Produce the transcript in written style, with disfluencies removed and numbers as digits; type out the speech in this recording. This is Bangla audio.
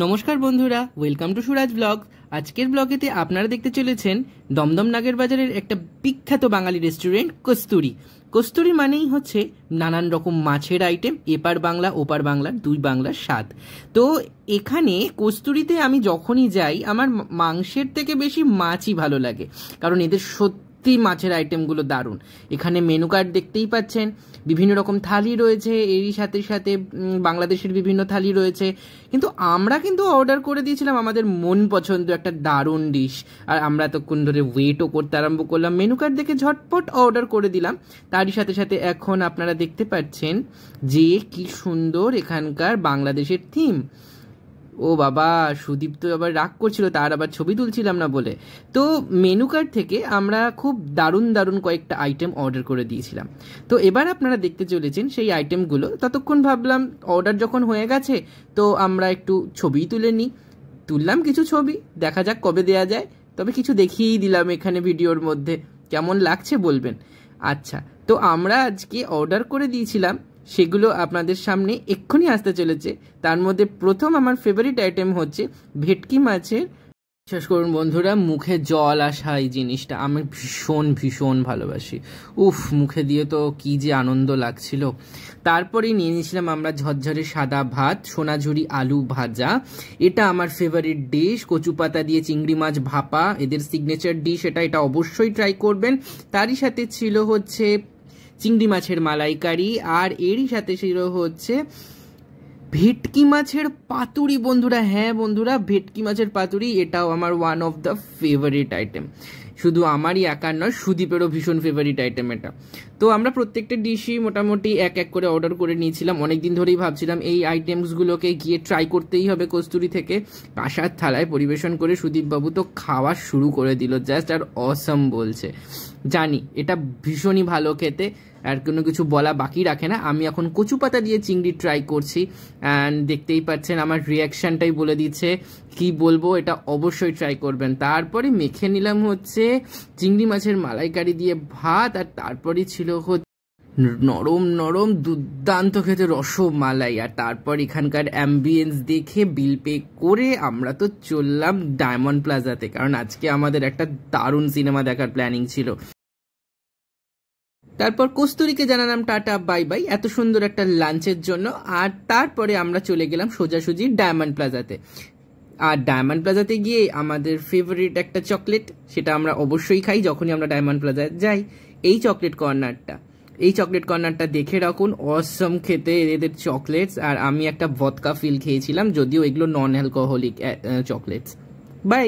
নমস্কার বন্ধুরা, ওয়েলকাম টু সুরাজ ব্লগ। আজকের ব্লগেতে আপনারা দেখতে চলেছেন দমদম নাগের বাজারের একটা বিখ্যাত বাঙালি রেস্টুরেন্ট কস্তুরি। কস্তুরি মানেই হচ্ছে নানান রকম মাছের আইটেম, এপার বাংলা ওপার বাংলার দুই বাংলার স্বাদ। তো এখানে কস্তুরিতে আমি যখনই যাই আমার মাংসের থেকে বেশি মাছই ভালো লাগে, কারণ এদের সত্যি মাছের আইটেমগুলো দারুণ। এখানে মেনু কার্ড দেখতেই পাচ্ছেন, বিভিন্ন রকম থালি রয়েছে, এরই সাথে সাথে বাংলাদেশের বিভিন্ন থালি রয়েছে। কিন্তু আমরা অর্ডার করে দিয়েছিলাম আমাদের মন পছন্দ একটা দারুণ ডিশ, আর আমরা তখন ধরে ওয়েটও করতে আরম্ভ করলাম। মেনু কার্ড দেখে ঝটপট অর্ডার করে দিলাম। তারই সাথে সাথে এখন আপনারা দেখতে পাচ্ছেন যে কি সুন্দর এখানকার বাংলাদেশের থিম। ও বাবা, সুদীপ তো আবার রাগ করছিল, তার আবার ছবি তুলছিলাম না বলে। তো মেনু কার্ড থেকে আমরা খুব দারুণ দারুণ কয়েকটা আইটেম অর্ডার করে দিয়েছিলাম। তো এবার আপনারা দেখতে চলেছেন সেই আইটেমগুলো। ততক্ষণ ভাবলাম অর্ডার যখন হয়ে গেছে তো আমরা একটু ছবি তুলে নিই। তুললাম কিছু ছবি, দেখা যাক কবে দেয়া যায়। তবে কিছু দেখিয়েই দিলাম এখানে ভিডিওর মধ্যে, কেমন লাগছে বলবেন। আচ্ছা, তো আমরা আজকে অর্ডার করে দিয়েছিলাম, সেগুলো আপনাদের সামনে এক্ষুনি আসতে চলেছে। তার মধ্যে প্রথম আমার ফেভারিট আইটেম হচ্ছে ভেটকি মাছের। বিশ্বাস করুন বন্ধুরা, মুখে জল আসা এই জিনিসটা আমি ভীষণ ভীষণ ভালোবাসি। উফ, মুখে দিয়ে তো কি যে আনন্দ লাগছিল। তারপরেই নিয়ে নিয়েছিলাম আমরা ঝরঝরে সাদা ভাত, সোনাঝুরি আলু ভাজা, এটা আমার ফেভারিট ডিশ। কচু পাতা দিয়ে চিংড়ি মাছ ভাপা এদের সিগনেচার ডিশ, এটা অবশ্যই ট্রাই করবেন। তারই সাথে ছিল হচ্ছে চিংড়ি মাছের মালাইকারি, আর এরই সাথে ছিল হচ্ছে ভেটকি মাছের পাতুরি। বন্ধুরা, হ্যাঁ বন্ধুরা, ভেটকি মাছের পাতুরি এটাও আমার one of the favourite item. শুধু আমারই একার নয়, সুদীপেরও ভীষণ ফেভারিট আইটেম এটা। তো আমরা প্রত্যেকটা ডিশই মোটামুটি এক এক করে অর্ডার করে নিয়েছিলাম। অনেকদিন ধরেই ভাবছিলাম এই আইটেমসগুলোকে গিয়ে ট্রাই করতেই হবে কস্তুরি থেকে। কাঁসার থালায় পরিবেশন করে সুদীপবাবু তো খাওয়া শুরু করে দিল, জাস্ট আর অসম বলছে। জানি এটা ভীষণই ভালো খেতে, আর কোনো কিছু বলা বাকি রাখে না। আমি এখন কচু পাতা দিয়ে চিংড়ি ট্রাই করছি, অ্যান্ড দেখতেই পাচ্ছেন আমার রিয়াকশানটাই বলে দিচ্ছে কি বলবো। এটা অবশ্যই ট্রাই করবেন। তারপরে মেখে নিলাম হচ্ছে চিংড়ি মাছের মালাইকারি দিয়ে ভাত, আর তারপরে ছিল হচ্ছে নরম নরম দুর্দান্ত খেতে রসমালাই। আর তারপর এখানকার অ্যাম্বিয়েন্স দেখে বিল পে করে আমরা তো চললাম ডায়মন্ড প্লাজাতে, কারণ আজকে আমাদের একটা দারুণ সিনেমা দেখার প্ল্যানিং ছিল। তারপর কস্তুরিকে জানালাম টাটা বাই বাই এত সুন্দর একটা লাঞ্চের জন্য, আর তারপরে আমরা চলে গেলাম সোজাসুজি ডায়মন্ড প্লাজাতে। আর ডায়মন্ড প্লাজাতে গিয়ে আমাদের ফেভারিট একটা চকলেট, সেটা আমরা অবশ্যই খাই যখনই আমরা ডায়মন্ড প্লাজায় যাই। এই চকলেট কর্নারটা দেখে রাখুন, অসম খেতে এদের চকলেটস। আর আমি একটা ভদকা ফিল খেয়েছিলাম, যদিও এগুলো নন অ্যালকোহলিক চকলেটস। বাই।